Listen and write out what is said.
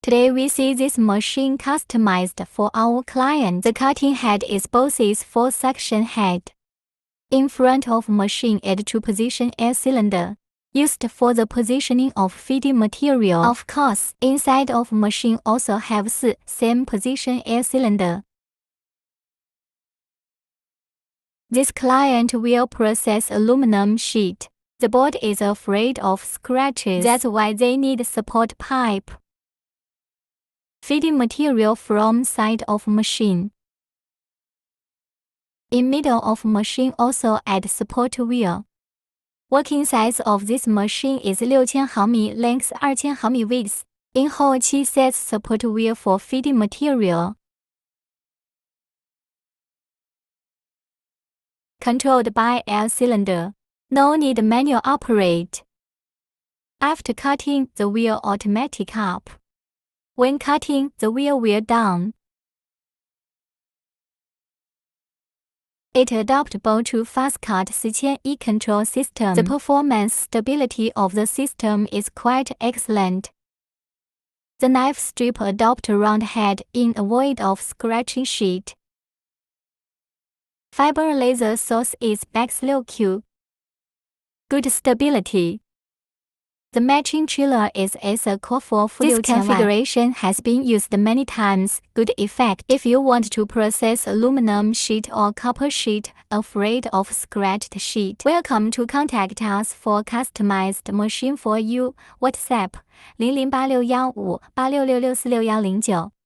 Today we see this machine customized for our client. The cutting head exposes 4-section head. In front of machine is 2-position air cylinder, used for the positioning of feeding material. Of course, inside of machine also have 4 same-position air cylinder. This client will process aluminum sheet. The board is afraid of scratches. That's why they need support pipe. Feeding material from side of machine. In middle of machine also add support wheel. Working size of this machine is 6000 毫米 length 2000毫米 width. In hochi sets support wheel for feeding material. Controlled by air cylinder. No need manual operate. After cutting, the wheel automatic up. When cutting, the wheel will down. It adaptable to fast cut 4001 control system. The performance stability of the system is quite excellent. The knife strip adopt round head in avoid of scratching sheet. Fiber laser source is back slow Q. Good stability. The matching chiller is a core for this configuration has been used many times. Good effect. If you want to process aluminum sheet or copper sheet, afraid of scratched sheet, welcome to contact us for customized machine for you. WhatsApp 0086158666410.